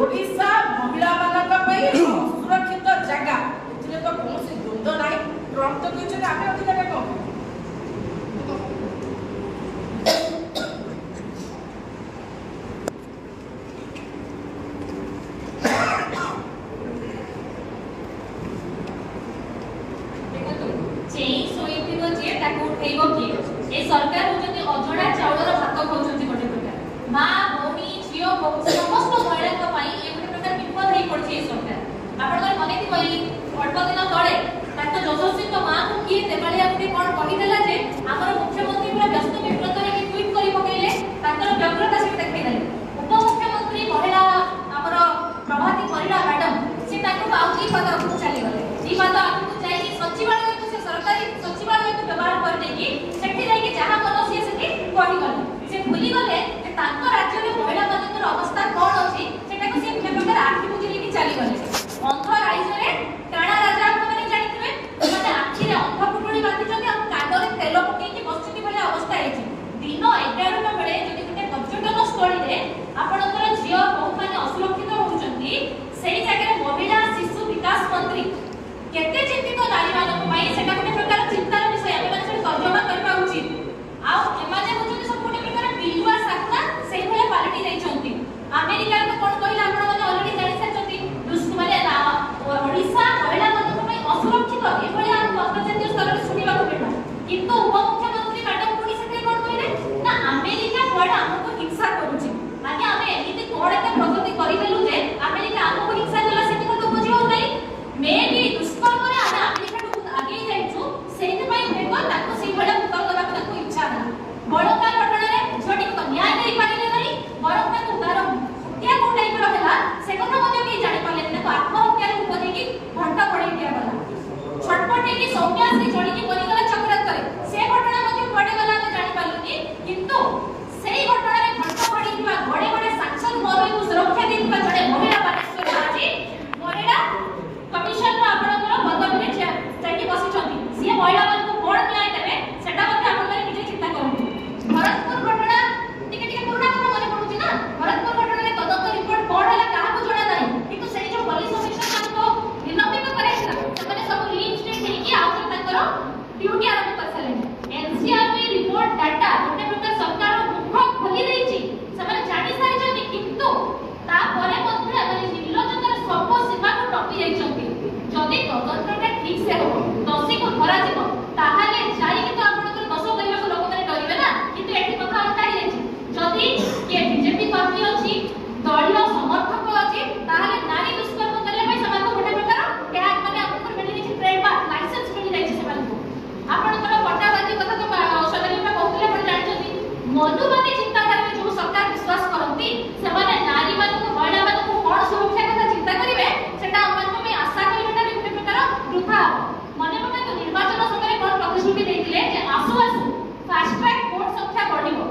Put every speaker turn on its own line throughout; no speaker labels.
ओडिशा महिला मानक पई सुरक्षित जगह एथिले तो कोनोसी द्वंद्व नाही। ट्रम्प तो कहते आमे अधिकार कम
सरकार होचंती अजड़ा चाउलर भात खाउचंती गोटे प्रकार मां भौणी झियो समस्त महिला पई एक प्रकार विपद हे पड़छि सरकार आपण मने थी कहि अल्प दिन तळे ताको यशस्वी को मां को किए देबालिया गुटे कोन कहि देला जे हमर मुख्यमंत्री पूरा व्यस्त विब्रत रे ट्वीट करि पकेइले ताकर व्यग्रता से देखै देले उप मुख्यमंत्री महिला हमर प्रभाती परिडा मैडम से ताको आउकी पद को चली गले ई बात आपको चाहिए सचिवालय को से सरकारी सचिवालय को व्यवहार कर देकी सेठी जाई के जहां कोनो से सेठी कहि गले से भूली गले जे ताको राज्य में महिला मानकर अवस्था कोन अछि सेटा को से प्रकार आखि बुझिली की चली गले अंध राज्य रे टाणा राजा को माने जानिथिबे माने आखि रे अंध पुटुड़ी बांधी छथि आ कांड रे तेल पकई की बसुती भले अवस्था हेछि दिन 11 टा बेले जदि गुटे पर्यटन स्थली रे आपनकर झियो बहुत माने असुरक्षित होउचंती सेही जगह महिला शिशु विकास मंत्री केते चिंतित नारी मानक पई सेटा गुटे प्रकार चिंतार विषय ଆମେ ମାନେ तर्जमा करबा उचित आ एमाने बुझुती सब गुटे प्रकार बिलुआ साखना सेही भले पार्टी जाइछंती अमेरिका तो कोन कहिला आपण माने ऑलरेडी जानि साचंती दुष्कुमारे ओडिशा महिला मानक पई असुरक्षित ए भले हम अंतर्जातीय स्तर रे सुनिबा को भेटा किंतु उपमुख्यमंत्री मैडम पुनी सेते कोन कहिले ना अमेरिका बडा हमको हिंसा करूची माने हमें एमिति कोन एते प्रगति करि देलु जे अमेरिका हमको हिंसा देला सेते को तो बुझियो नै मे भी दुष्कर्म रे आमे अमेरिका को आगे जाइछु सेते पई देखो ताको से बडा उत्तर देबा ताको इच्छा ना बड़का घटना रे छोटी को न्याय करि पारिले नै बरक ताको तार हत्या को टाइप रो होला से କଥା मध्ये के जानि पाले ताको आत्महत्या रे उपदे की घंटा पड़े दिया गला छटपटे की सौम्या से जोड़ी की बनी गला चक्रात करे से घटना मध्ये पड़े गला हम जानि पालुनी किंतु सेही घटना रे घंटा पड़ी दिवा घडे घडे सांसद मोरे को सुरक्षा दिवा जड़े महिला बानेश्वर आज मोरेडा कमिशन रो आपनकर पदवी रे जाकी बसी छथि से महिला मान को कोन न्याय देबे सेटा मध्ये आपण माने निजे चिंता करु भरतपुर घटना टिके टिके पुराना को मने पडुची ना भरतपुर घटना रे तदंत रिपोर्ट कोन हला काहा को जणा नाही किंतु सेही जो पुलिस ऑफिसर मान को निलंबित करे ସେମାନେ सब लीव स्टेट हे कि आउ ताकर ड्यूटी आरंभ कर सले एनसीआरबी रिपोर्ट डाटा गोटे प्रकार सरकार मुख खोली देछि ସେମାନେ जानि सारि छथि किंतु ता परे मध्ये माने निर्लज्जतार सब सीमा को टपी जाइछथि जदि तदंतटा ठीक से हो दोषी को धरा जीव ताहाले जाई कि तो आपनकर दोष करिवा को लोक माने डरिबे ना किंतु एठी कथा अंताई देछि जदि के बीजेपी कर्मी अछि दलीय समर्थक अछि ताहाले नारी दुष्कर्म करले पई समान को गोटे प्रकार टैग माने आपनकर मिलि छि ट्रेडमार्क लाइसेंस मिलि जाइछि समान को आपनकर पटाबाजी कथा तो सदलीपा कहतले पण जानि छथि मनुवादी चिंताधारा में जो सरकार विश्वास करंती समान नारी मान को महिला मान को कोन सुरक्षा कथा चिंता करिवे सेटा अपन में आशा करिवेटा भी गोटे प्रकार वृथा मने पका तो निर्वाचन समय कोन प्रतिश्रुति देथिले जे आसु आसु फास्ट ट्रैक कोर्ट संख्या बढ़िबो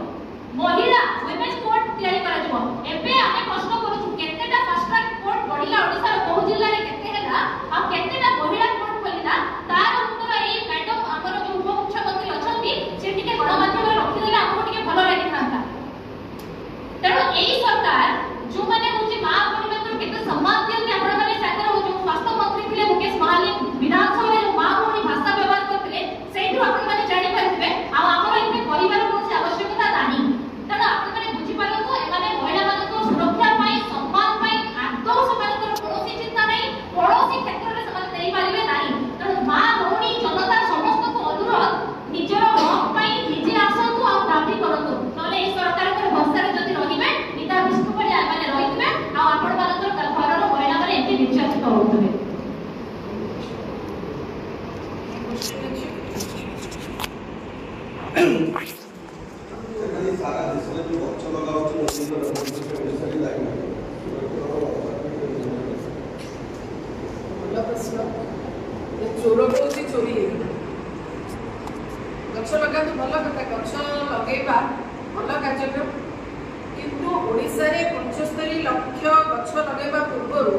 महिला वुमेन कोर्ट तयारी करा जबो एबे आमे प्रश्न करू केतेटा फास्ट ट्रैक कोर्ट बढ़िला ओडिसा रो बहु जिल्ला रे केते हैला आ केतेटा महिला कोर्ट खोलिला तार उत्तर एई मैडम हमर जो उप मुख्यमंत्री अछंती से टिके गणमाध्यम रे रखि देला हमको टिके भलो लागि थांता तेणु एई सरकार जो माने होची मां परिवार केते सम्मान दियନ୍ତି आपण माने सागर हो जो स्वास्थ्य मंत्री थिले मुकेश महालिक विधानसभा रे मां भौणी भाषा व्यवहार करथिले सेठु आपण माने जानि पारथिबे आ हमर इते परिवार कोनसी आवश्यकता नाही तेणु आपण माने बुझी पारंतु एमाने महिला मानको सुरक्षा पई सम्मान पई आदौ समानकर कोनसी चिंता नाही कोनसी क्षेत्र रे समान देई पारिबे नाही तेणु मां भौणी जनता समस्त को अनुरोध निजर हक पई निजे आसंतु आ दाबी करंतु नले ए सरकार पर भरोसा रे जति रहिबे निता विष्णु पड़ी माने रहिबे आ आपण मानकर घरर महिला माने एते निर्यातित होउतबे
सारा देश में जो बच्चा लगा
चोर को चोरी गछ लगा तो भल कथा गछ लगेबा भल कार्यक्रम किंतु ओडिसा रे 75 लाख गछ लगेबा पूर्व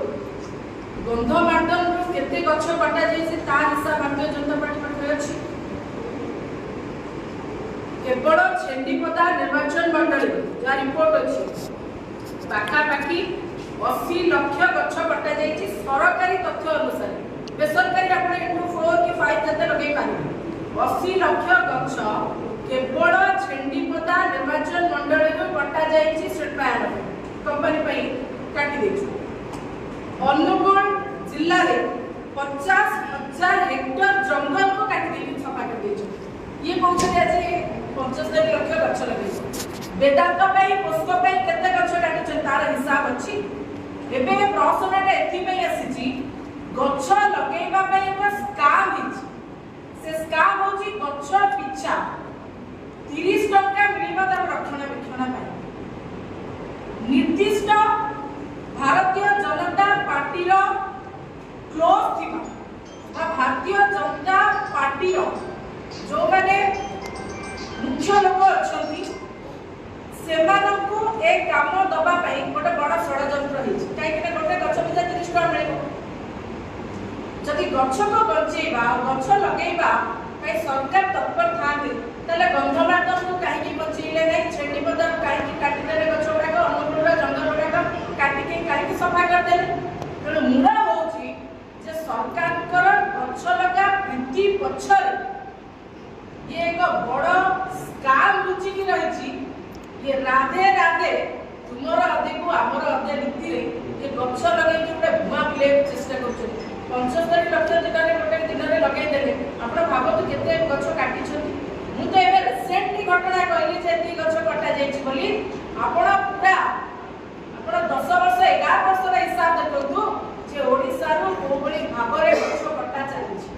गंधमार्दन केते गछ काटा जाइसे ता हिसाब भारतीय जनता पार्टी पाखरे अछि केवल छेंडीपदा निर्वाचन मंडल जहाँ रिपोर्ट अच्छी पाखापाखि 80 ଲକ୍ଷ ଗଛ କଟା ଯାଇଛି ସରକାରୀ ତଥ୍ୟ ଅନୁସାରେ। ବେସରକାରୀ ଆପଣ ଏଠୁ 4 କି 5 ଯେତେ ଲଗେଇ ପାରିବେ। 80 ଲକ୍ଷ ଗଛ କେବଳ ଛେଣ୍ଡିପଦା ନିର୍ବାଚନ ମଣ୍ଡଳୀରୁ କଟା ଯାଇଛି ଶିଳ୍ପାୟନ कंपनी काटी देछु। अनुगुण जिल्ला रे 50,000 हेक्टर जंगल को काटी दे सफा कर देछु। ये कहते आज 75 लाख गछ लगे वेदांत पुष्प केते गछ काटी तार हिसाब अच्छी। एबे प्रश्नटा एथि पे आसी गछ लगेबा को स्काम से स्काम होची गछ पिछा 30 टका मिलबा तार रक्षणाबेक्षण पाई निर्दिष्ट भारतीय जनता पार्टी क्लोज थी भारतीय जनता पार्टी जो माने मुख्य लोक अच्छा से काम दवाई गोटे बड़ षड्यंत्र कहीं गोटे गछ पिछा 30 टका मिल जदि गछ को बचेबा गछ लगेबा सरकार तत्पर था गंधमार्दन को कहीं बचेले नहीं छेड़ीपदा कहीं काटिदे गछ गुड़ाक अनुकूल जंगल गुड़ाक काटिके कहीं सफा करदे। तेणु मूल हूँ सरकार गछ लगा वृद्धि पछरे ये एक बड़ स्काम लुचिकी रही। ये राधे राधे तुमर अदे को आमर अदे नीति रे ये गछ लगे गोटे भुआ बुले चेष्टा कर 75 लक्ष दिन गोटे दिन में लगे देले आपण भावतु केते गछ काटी मु तो एबे रिसेंटली घटना कहली जे ती गछ कटा जाईछि बोली आपण पूरा आपण 10 वर्ष 11 वर्ष रे हिसाब देखतु जे ओडिसा रो कोबळी भाबरे गछ कटा चलीछि।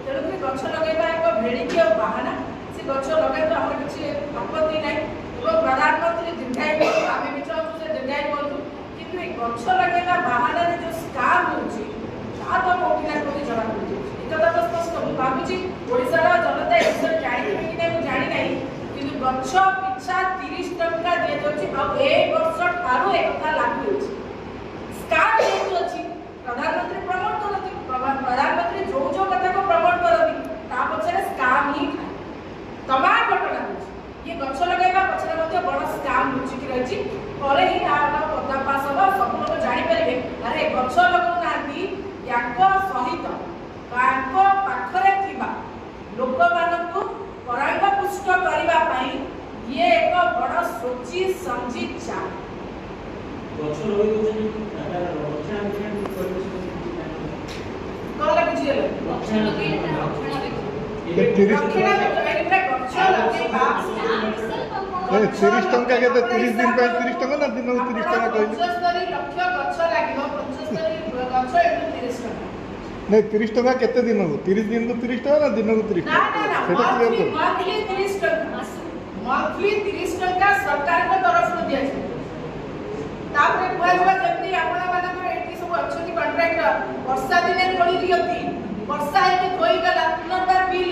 तेणु कि गछ लगेबा एक भेड़िकी और बहाना से गछ लगे तो हमर किछि आपत्ति नै एवं प्रधानमंत्री दीर्घायु आमे भी चाहू से दीर्घायु बोलू किंतु गछ लगेबा बहाना रे जो स्काम होछि ता तो कोठी ना कोठी जणा पड़ुछि। एकदा तो स्पष्ट मु भाबुछि ओडिसा रो जनता एसर जानि कि नै मु जानि नै किंतु गछ पिछा 30 टका दिए दोछि आ ए वर्ष थारु एक कथा लागू होछि स्काम हेतु अछि। प्रधानमंत्री प्रमोट करथि प्रधानमंत्री जो जो कथा को प्रमोट करथि ता पछरे स्काम ही तमाम घटना होछि। ये गछ लगेबा पछरे मध्ये बड़ स्काम लुचिकी रहिछि परे ही आ पता पास हो सब लोग जानि परिबे अरे गछ लगौ नांती याको सहित बाको पाखरे थिबा लोक मानकु परांग पुष्ट करिबा पई ये एक बड़ सोची समझी चा
गछ लगै
कोला बुझिले
गछ लगेले तार रक्षणाबेक्षण
ये
30
टंका के 30 दिन पे 30 टंका ना दिन 30 टंका कहली
75 लक्ष गछ लागिबो 75 गछ एटू 30 टका
नहीं 30 टंका केते दिन हो 30 दिन को 30 टका ना दिन को 30
ना
टका
ना
सेटा क्लियर कर
मंथली 30 टका मंथली 30 टका सरकार को तरफ से दिया जाय तापरे कुआजवा जति आपन मानक एटी सब अछति कॉन्ट्रैक्टर वर्षा दिने खोली दियती वर्षा हे कोई गला पुनर्बार बिल